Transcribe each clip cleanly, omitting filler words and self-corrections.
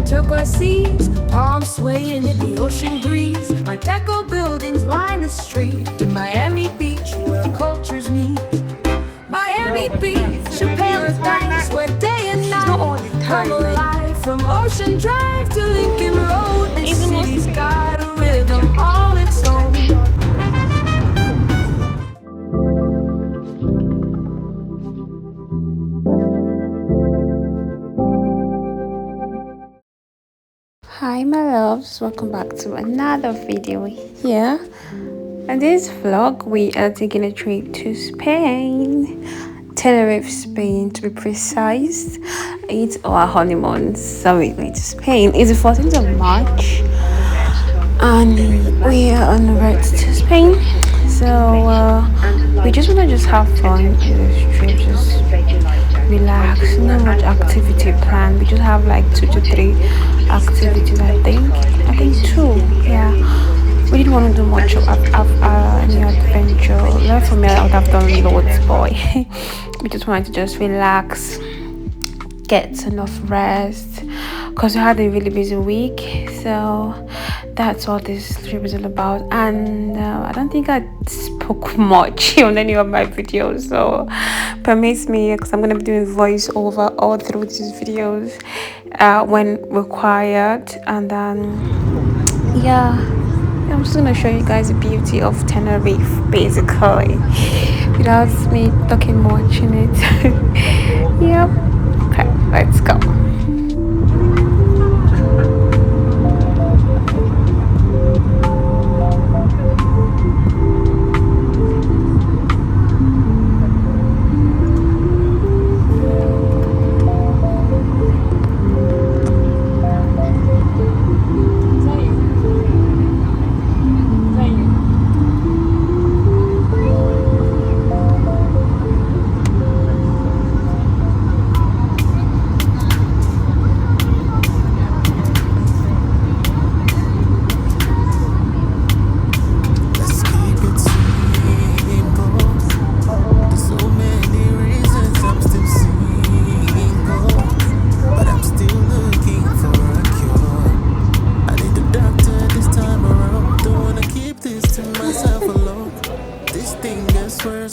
turquoise seas, palms swaying in the ocean breeze. My deco buildings line the street in Miami Beach, where cultures meet. Miami Beach, a paradise where day and night come alive. From Ocean Drive to Lincoln Road, this city's got a rhythm all its own. Hi my loves, welcome back to another video here. In this vlog we are taking a trip to Spain, Tenerife, Spain to be precise. It's our honeymoon, so we're going to Spain. It's the 14th of March and we are on the road to Spain. So we just want to have fun in this trip, just relax, no much activity planned. We just have like 2 to 3 activities, I think 2. Yeah, we didn't want to do much of any adventure. Well, for me I would have done loads, boy. We just wanted to just relax, get enough rest, because we had a really busy week. So that's what this trip is all about. And I don't think I spoke much on any of my videos, so permit me, because I'm gonna be doing voiceover all through these videos when required. And then yeah, I'm just gonna show you guys the beauty of Tenerife basically without me talking much in it. Yep. Okay, let's go.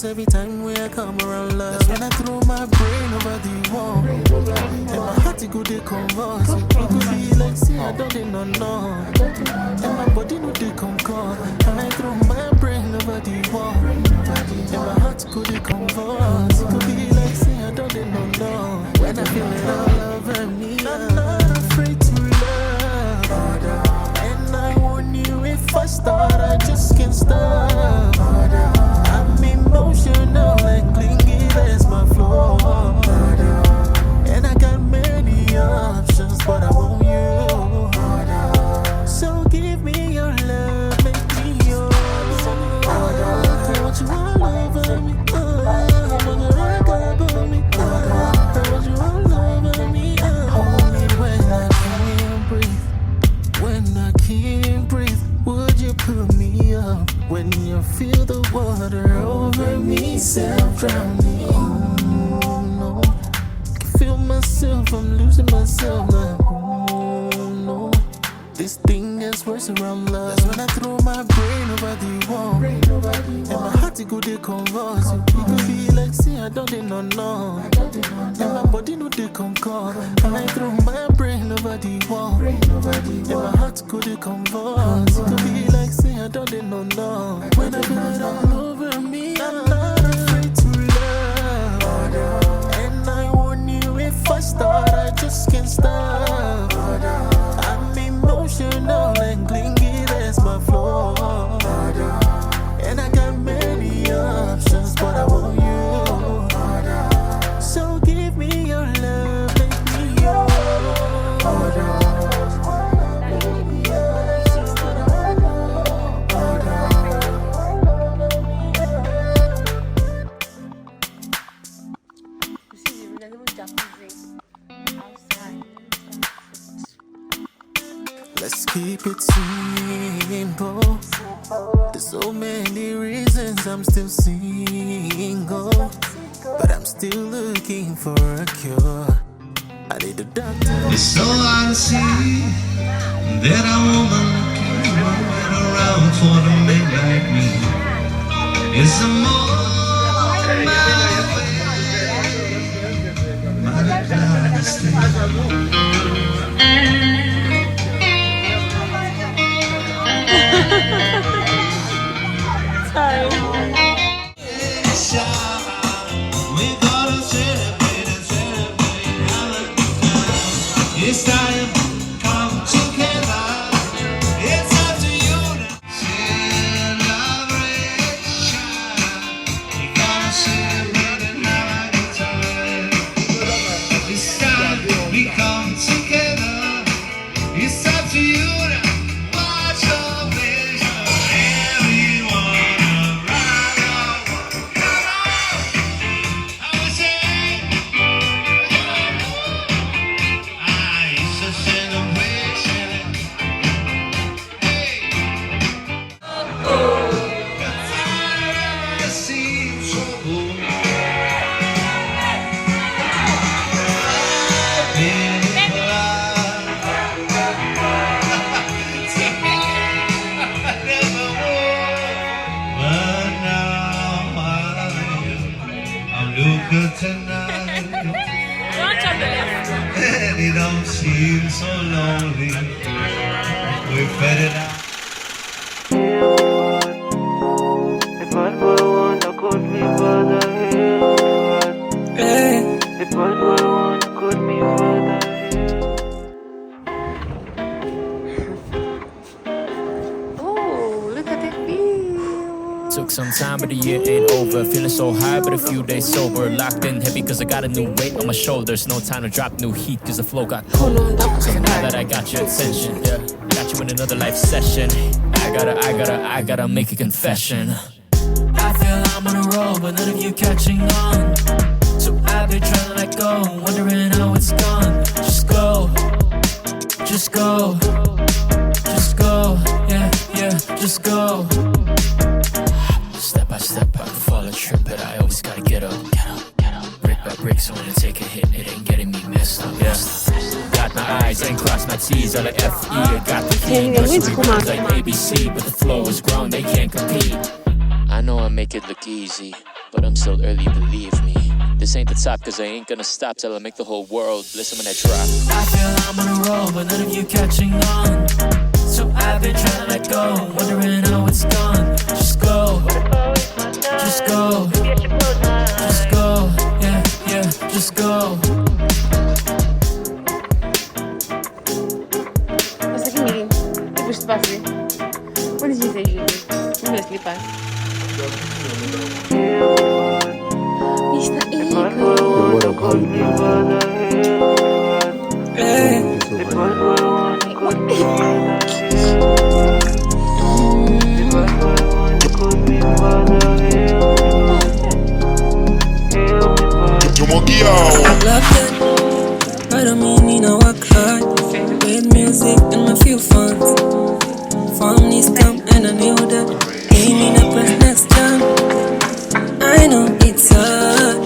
Every time we come around love, that's when I throw my brain over the wall. And my heart to go they converse. It could be like see I don't know. And my body no they concord. And I throw my brain over the wall. And my heart to go they converse. It could be like see I don't know. When I feel it all over me, I'm not afraid to love. And I warn you, if I start I just can't stop. Emotional and clingy, that's my flaw. And I got many options, but I want you. So give me your love, make me yours. I want you all over me. I want you all over me. I want you all over me. Hold me when I can't breathe. When I can't breathe, would you put me up? When you feel the water over me, self-drowning. Oh no, can feel myself, I'm losing myself. Like, oh no, this thing gets worse around love. That's when I throw my brain over the wall. And my heart to go they converse. It could be like see I don't know. And my body no they concord. And I throw my brain over the wall. And my heart to go they converse. It could be like see I don't know. When I feel it all over me, I'm not afraid to love. And I warn you, if I start I just can't stop. I'm emotional and clingy, that's my flaw. And I got many options, but I want you. So give me your love, make me yours. Let's keep it simple. There's so many reasons I'm still single, but I'm still looking for a cure. I need a doctor. It's so hard to see that a woman can run around for the man like me. It's a more my we gotta celebrate and celebrate. It's time to come together. It's up to you now. Celebration. We gotta celebrate and have a good time. It's time we come together. It's up to you now. Watch your vision. Everyone around the world. Come on. I was saying, it's a celebration. Hey. It seems so good. But now I'm looking tonight, and it don't seem so lonely. We fed it out. Oh, look at that view. Took some time, but the year ain't over. Feeling so high, but a few days sober. Locked in heavy, cause I got a new weight on my shoulders. No time to drop new heat, cause the flow got colder. So now that I got your attention, yeah, got you in another life session. I gotta make a confession. I feel I'm on a roll, but none of you catching on. So I've been trying to let go, wondering how it's gone. Just go, just go, just go, yeah, just go. Step by step, I can fall and trip, but I always gotta get up. Brick by brick, so when I take a hit, it ain't getting me messed up. Yeah. Got my eyes and cross my T's, L-A-F-E. I got the key, nursery rhymes like ABC, but the flow is grown, they can't compete. I know I make it look easy, but I'm still early, believe me. This ain't the top, cause I ain't gonna stop till I make the whole world listen when I drop. I feel I'm on a roll, but none of you catching on. So I've been trying to let go, wondering how it's gone. Just go, just go, just go, yeah, just go. Nossa, que lindo. Depois te passo. What did you say, Julie? Vamos ver se ele passa. Mr. Eagle. I don't mean I work hard with music and I feel fun. Families come and I knew that. Came in a press next time. I know it's hard.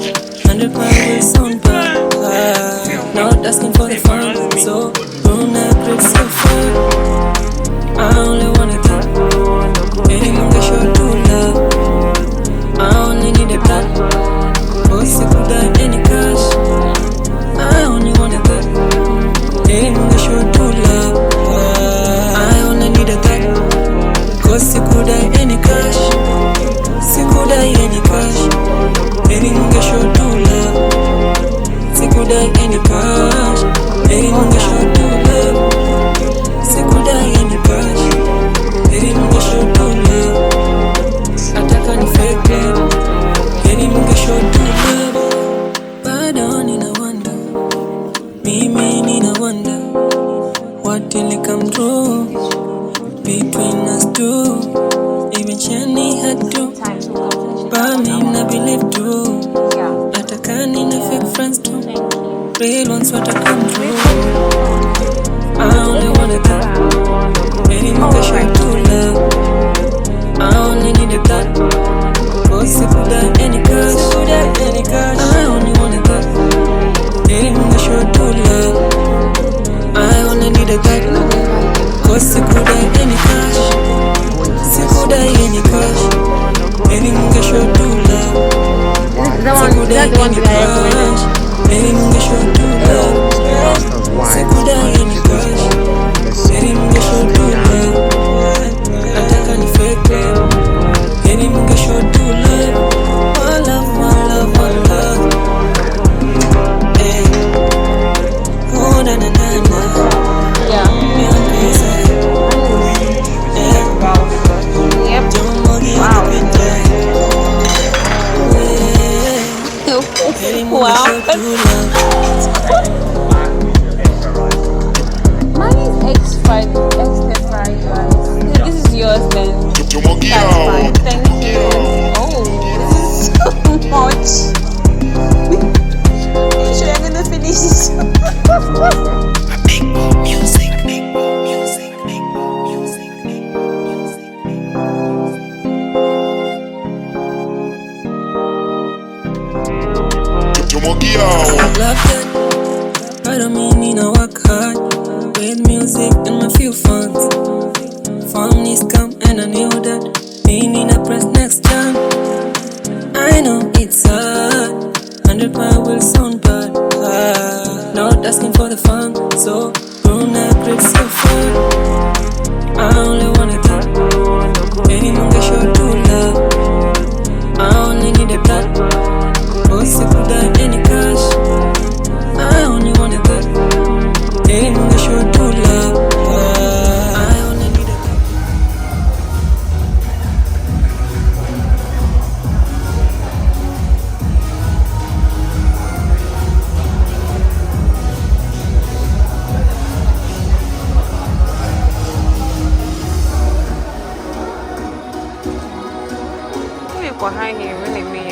100 pounds sound bad. Not asking for the fun, so don't act so far. I only wanna get anyone that show to love. I only need a plan. Cause it could die any cash. I only wanna get anyone that show to love. I only need a plan. Cause it could die any cash. It could die any cash. Anyone that show to love. It could die any cash. Anyone that show to love. It could die any cash. Anyone that show to love. Ataka ni fake love. Anyone that show to love. But I need a wonder. Me need a wonder. What will it come true between us two? Even Shani had to. But me I believe too. Atakani na fake friends too. Real ones what I come through. I only wanna get anyone that show to love. I only need a blood. Cause it could die any cash. I only wanna get anyone that show to love. Is that the one that I recommended? Baby munge show true love. Sikudai any crush. Baby munge show true love. Nataka ni fake love. Baby munge show true love. One love, one love, one love. Hey. Oh na na na na. Yeah. Yep. Wow. Mine is X5, X5, yeah, this is yours then. That's fine. Thank you. Oh, this is so much. Sure, I'm gonna finish this. Love that, I don't mean I work hard with music and my few funds. Families come and I knew that meaning I press next jam. I know it's hard, 100 will sound bad. Not asking for the fun, so don't act so fun. I only wanna get any munga show true love. I only need a blood, cause if you die any cash. I only wanna get any munga show true love. I only need a blood. Behind you, really me.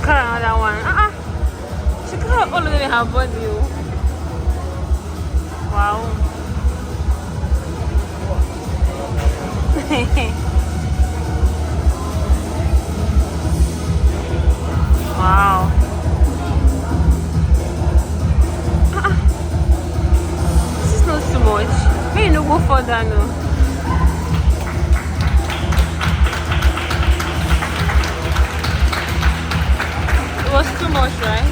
Another one. She can't all of them have body. Wow. Wow. This is not too much. Maybe no go further now. It was too much, right?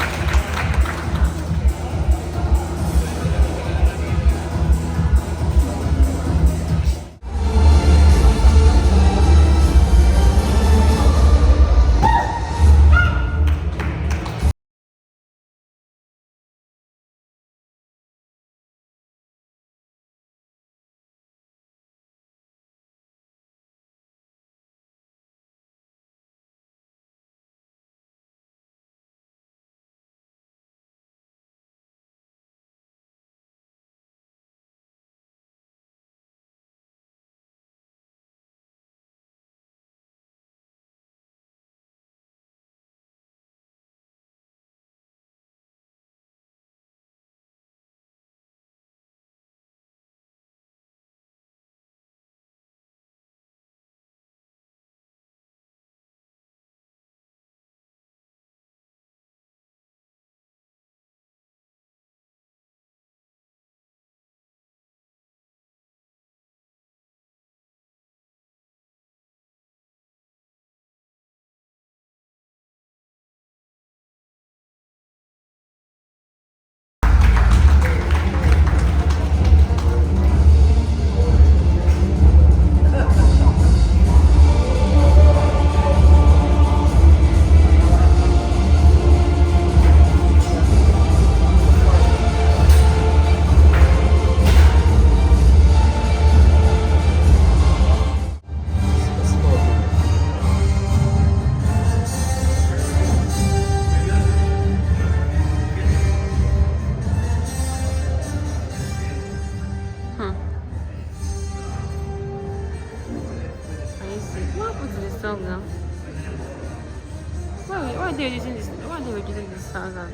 Why are they using this? Why are they using this sound as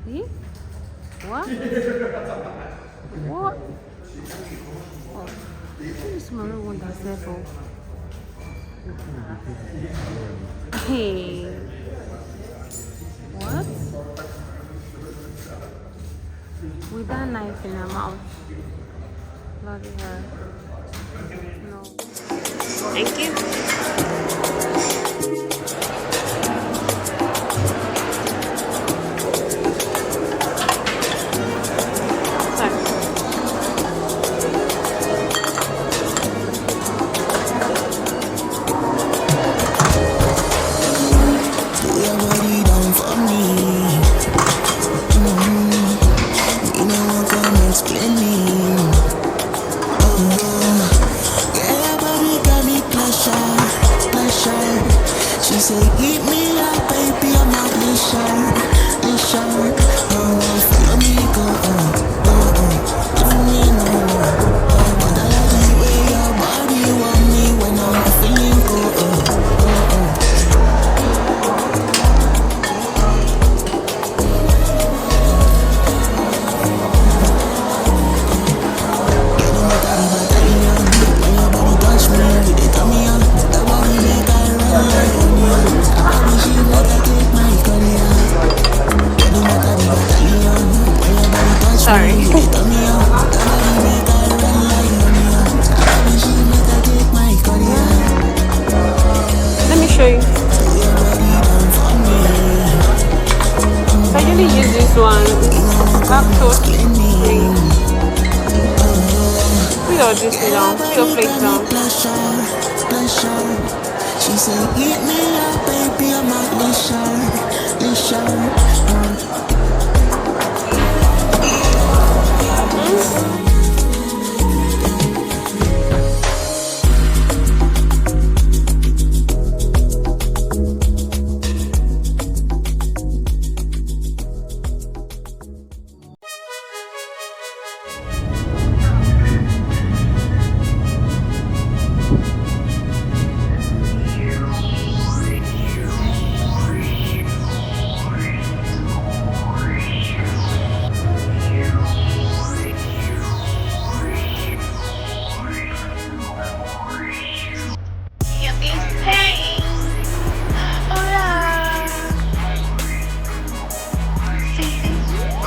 See? What? What? Oh, this smaller one that's level. Hey. What? With that knife in her mouth. Bloody hell. No. Thank you. She say, eat me up, baby, I'm not Nisha. Follow me, go, give me no more. But I like the way your body want me when I'm feeling when your body touch me, they tell me on. That body make I run like she make I take my career. Sorry. They tell me on. That body make I run like she make I take my career. Let me show you. I usually use this one. Lactose free. Put your this down. Put your plate down. She say, eat me up, baby, I'm not Nisha.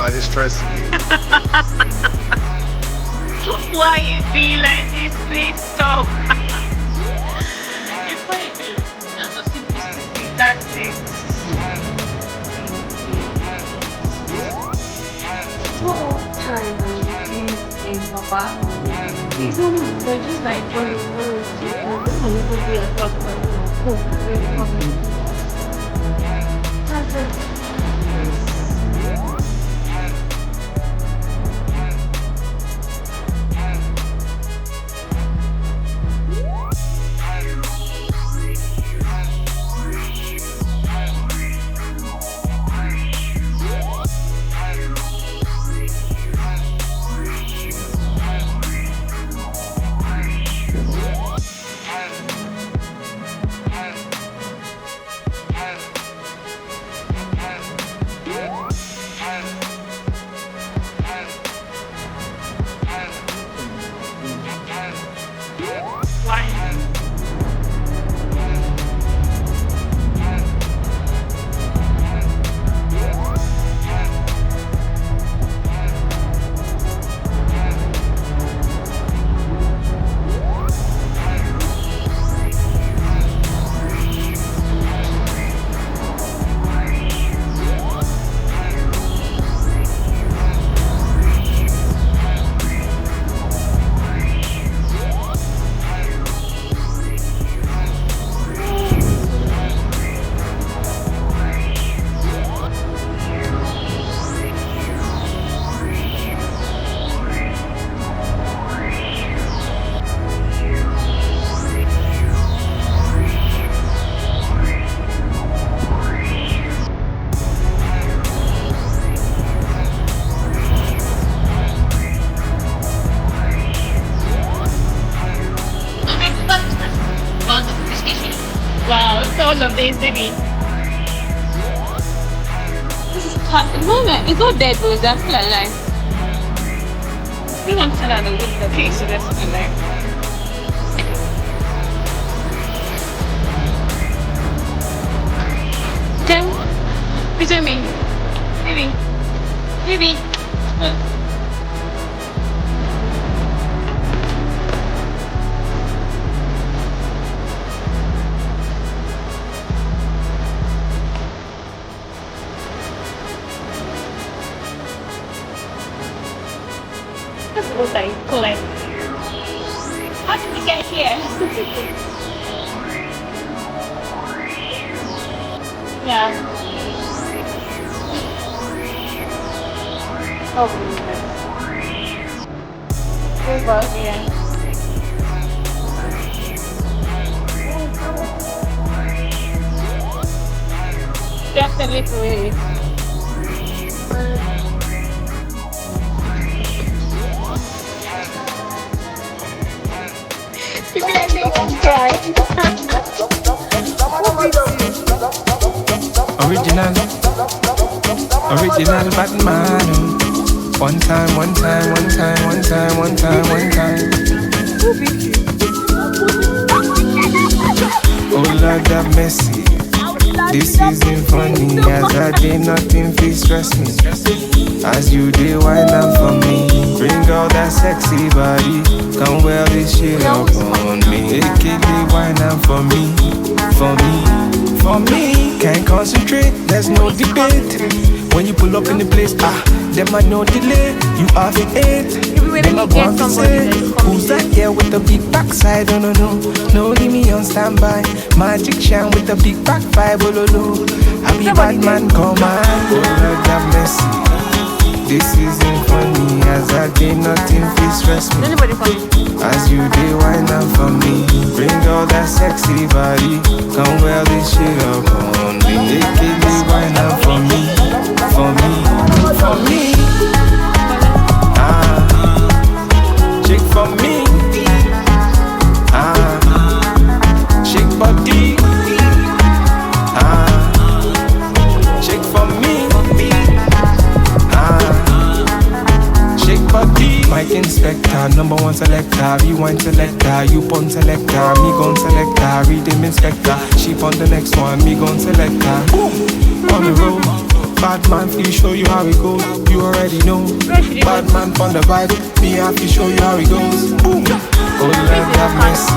I just stress. Why you feel like this? Please stop. That's it. Papa. These ones, they're just like funny. This one would be a talk about That's it. Wow, so amazing. It's not dead, but it's still alive. We want to sell out the case, so that's still alive. Tim, between me. Maybe. Cool. How did we get here? Yeah. Oh, very well, yeah. Definitely. Original bad man. One time. Oh Lord have mercy. This isn't funny. As I did nothing feel stress me. As you did wine up for me. Bring all that sexy body. Come wear this shit up on me. AKA wine up for me. For me, can't concentrate, there's no debate. When you pull up in the place, them I no delay. You are the eight. Them I want to say, who's that here with the big backside? Oh no, leave me on standby. Magic shine with the big back vibe. Oh no, I be bad man, come on. Oh Lord have mercy. This isn't funny. As I did nothing, feel stress me. As you did wine up for me. Bring all that sexy body. Come wear this shit up on me. AKA wine up for me. Shake for me. Shake body. Shake for me. Shake body. Mike Inspector, number one selector. Rewind selector, you pon selector. Me gon' selector, rhythm inspector. She on the next one, me gon' selector. On the road, bad man, feel show you how it goes. You already know. Bad man on the vibe, me have to show you how it goes. Boom. Oh Lord have mercy.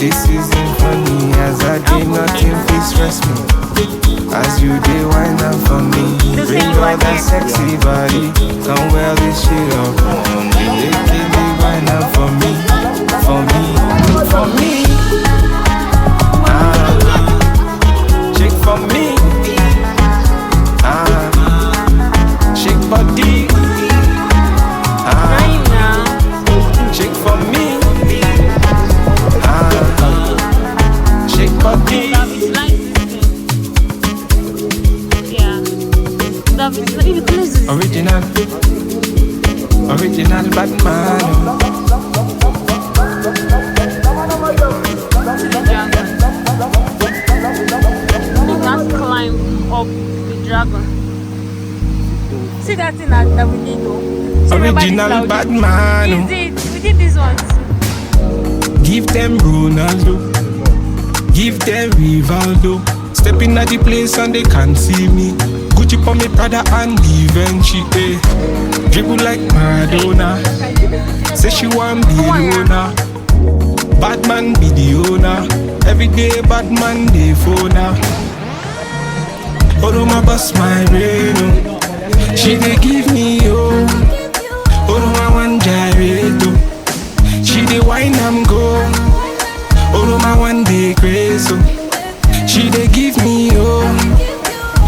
This isn't funny. As I did nothing, feel stress me. As you did wine up for me. Bring all that sexy body. Come wear this shit up on me. AKA wine up for me. Shake for me. Shake body. Shake for me. Shake body. Original bad man. We can't climb up the dragon. See that thing that we did though? Original bad man. We did this one. Give them Ronaldo. Give them Rivaldo. Stepping at the place and they can't see me. Gucci for me, Prada and Givenchy, eh. Dribble like Maradona. Say she want be the owner. Bad man be the owner. Every day bad man they phone her. Oh, my boss my brain, oh. She they give me, oh. Oh, my one gyrate, oh. She they wine and go. Oh, my one day crazy, oh. She they give me, oh.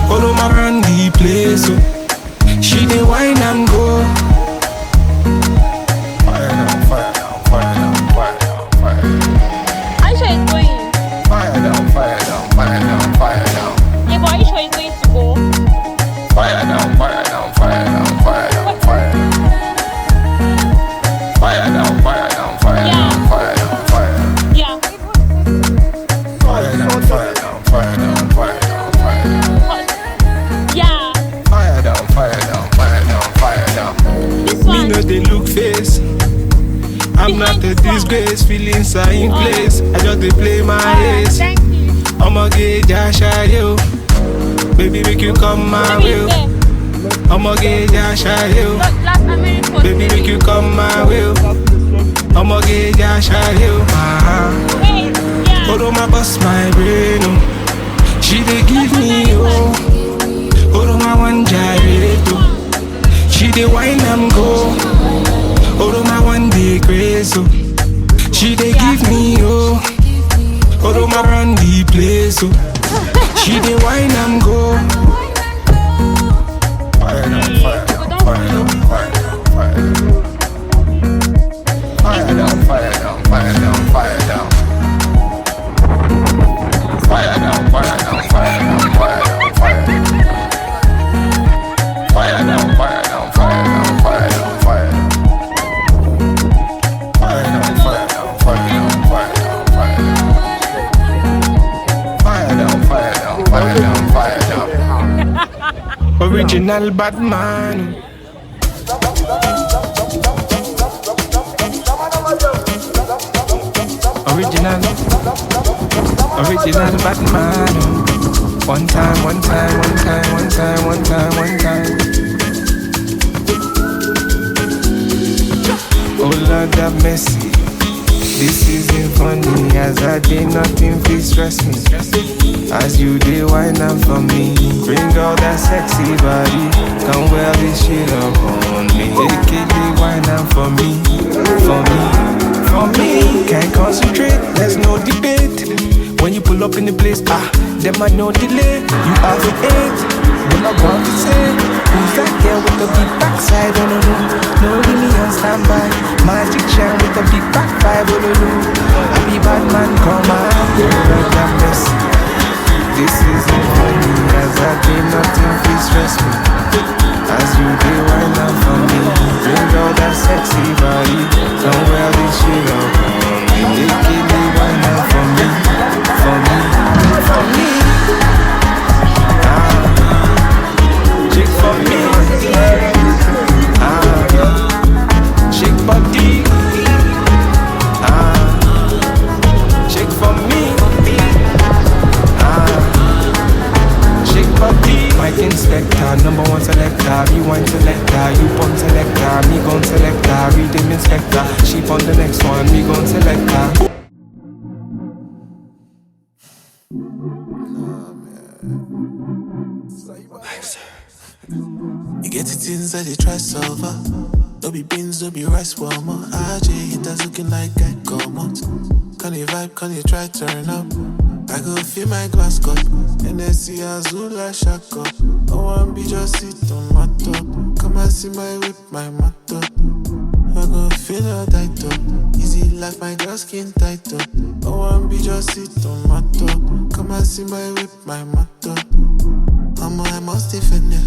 All of my run the place, oh. She dey wine and go. Fire down. Are you sure it's going? Fire down. Yeah, but are you sure it's going to go? Fire down. Fire down. Yeah. place, feelings are in place. I just dey play my ace. Thank you. I'ma get Josh at you. Baby, make you come my way. I'ma get Josh at you. Baby, make you come my way. I'ma get Josh at you. Hold on, my bust my brain. Oh. She dey give me oh. Hold on, my one gyrate. Oh. She dey wine and go. Hold on, my one day grace. Oh. She dey give me oh. Hold on, my run the place. Oh. She dey wine and go. Fire down, fire down, fire down, fire down, fire down. Fire down, fire down, fire down. Fire down, fire down, fire down, fire down, fire down. Fire down, fire down, fire down, fire down, fire down. Fire down, fire down, fire down, fire down, fire down. Fire down, fire down, fire down, fire down. Original Batman. Original Batman. One time, one time, one time, one time, one time, one time. Oh Lord have mercy. This isn't funny. As I did nothing, please stress me. As you did wine up for me. Bring all that sexy body. Come wear this shit up on me. AKA wine up for me. For me. For me. Can't concentrate, there's no debate. When you pull up in the place, them I no delay. You have the eight, them I want to say. Who's that girl with the big backside? Oh no no, no leave me on standby. Magic shine with the big back five. Oh no no, I be bad man, come on, girl, that mess. This isn't funny, as I did nothing, please stress me. As you did wine up for me, bring all that sexy body. Don't wear this shit up on me. They keep me wine up for me. For me, for me, chick for me, chick body, chick for me, chick body. Mike Inspector, number one selector, me one selector, you pump selector, me gon' selector, rhythm inspector, she on the next one, me gon' selector. You get it inside the try solver. No be beans, no be rice warmer. RJ, it that's looking like I come out. Can you vibe, can you try turn up? I go fill my glass cup. And then see Azula Shaka. I want be just sit on my top. Come and see my whip, my motto. I go feel her tight up. Easy like my girl skin tight up. I want be just sit on my top. Come and see my whip, my motto. I must defend you.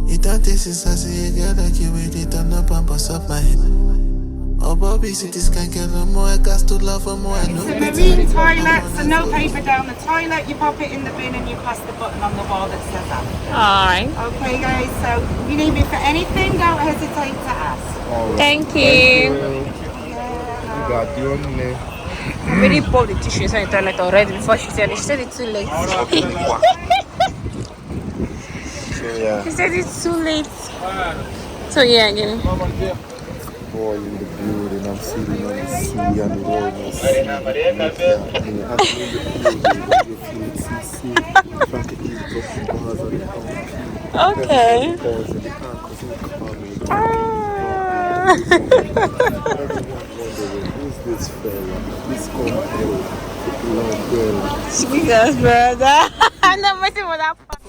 It don't take since I see a girl like you with it turn up and bust up my head. Oh, Bobby, see this can't get no more. I got to love her more. I know. Marine toilet, so no paper down the toilet. You pop it in the bin and you press the button on the wall that says that. Alright. Okay, guys, so if you need me for anything, don't hesitate to ask. Thank you. You got the only. I really poured the tissue inside the toilet already before she said it. She said it's too late. Yeah. She said it's too late. So yeah, again. Boy in the building, I'm sitting on the sea and the road. Okay. Who's this fella? This Jesus, brother. I'm not waiting for that part.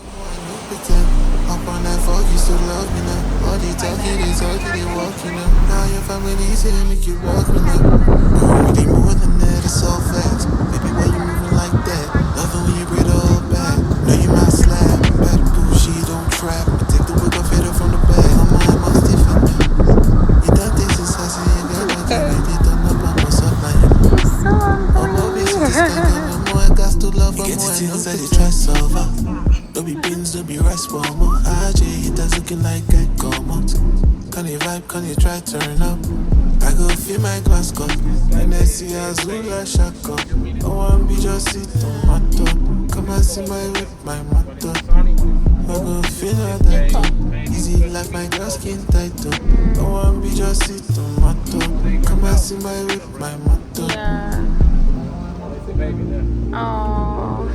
Up on that fuck, you still love me now. All they talking, they walking now. Now your family say make you rock me now. No, really more than that, it's all facts. Baby, why you moving like that? Love it when you break all back. Know you my slap, bad bullshit, don't trap. I take the whip, I fade her from the back. I'm must defend that. You done this since I see you, girl. I can't really turn up, I'm what's up now. Oh, baby, so this can't get no more. I got to love her more. I know that they try solver. No be beans, no be rice warmer. RJ, it that's looking like I come out. Can you vibe, can you try turn up? I go fill my glass cup. And I see Azula Shaka. No one be just sit tomato. Come and see my whip, my motto. I go feel that cup. Easy like my girl skin tight up. No one be just sit tomato. Come and see my whip, my motto. Yeah. Oh.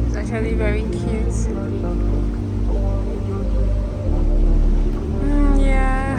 It's actually very cute. Yeah.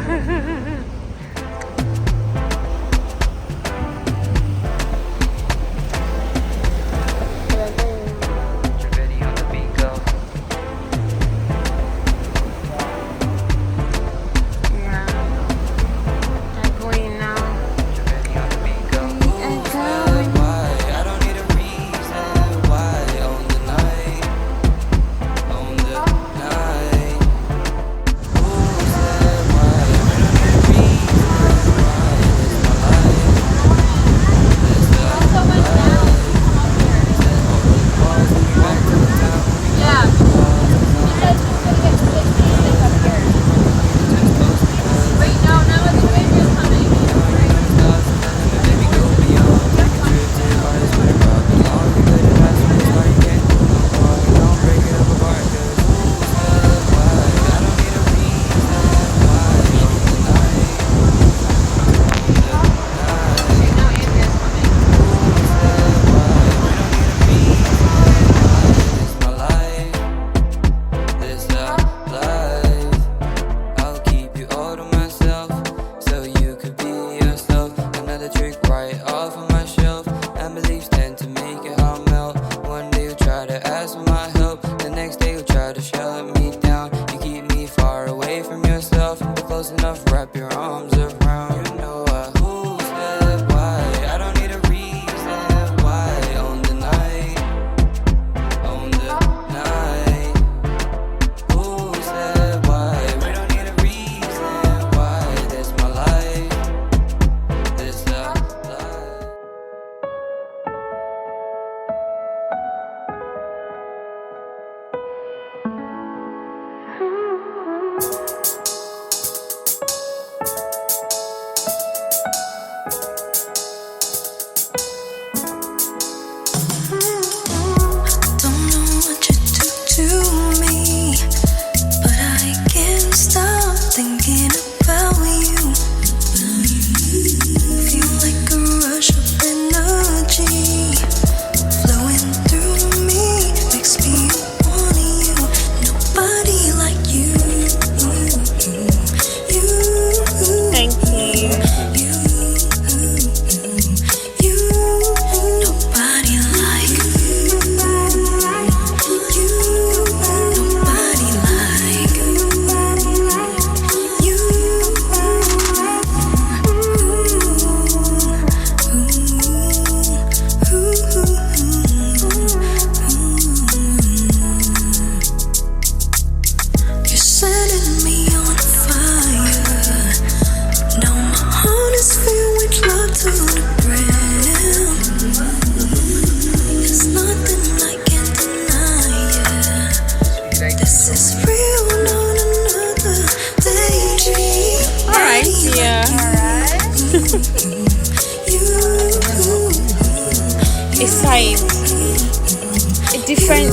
different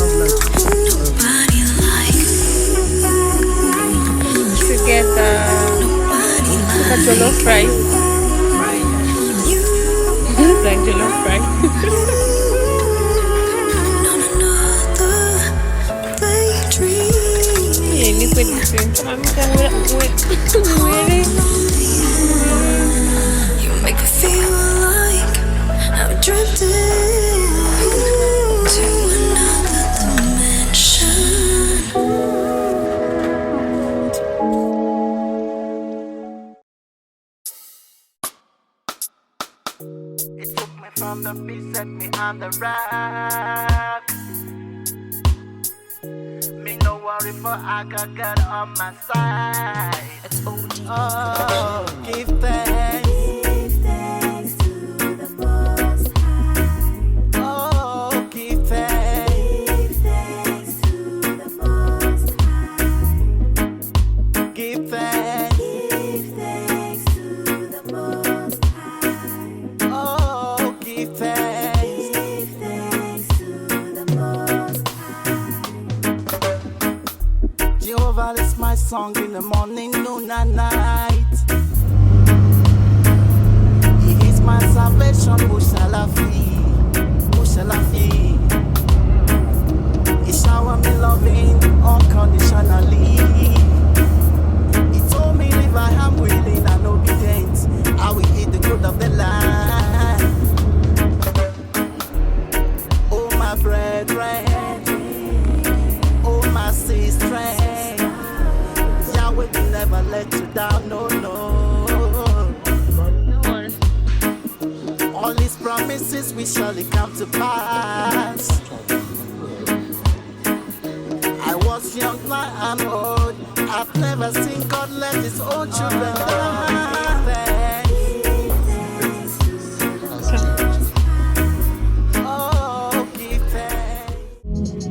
together. Look at jollof rice. It looks like jollof rice. Yeah, liquid different. You make me feel like I'm drifting to another dimension. It took me from the beat, set me on the rock. Me no worry for I got God on my side. It's OG. Oh, give thanks. Give thanks to the Most High. Oh, give thanks. Give thanks to song in the morning, noon and night. He is my salvation, who shall I fear? Who shall I fear? He shower me loving unconditionally. He told me if I am willing and obedient, I will eat the good of the land. Oh my brethren, oh my sister, Yahweh will never let you down, no, no. All his promises will surely come to pass. I was young, now I'm old. I've never seen God let his own children die. Oh, give thanks.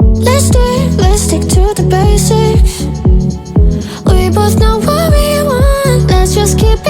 Let's stick to the basics. We both know what we want. Let's just keep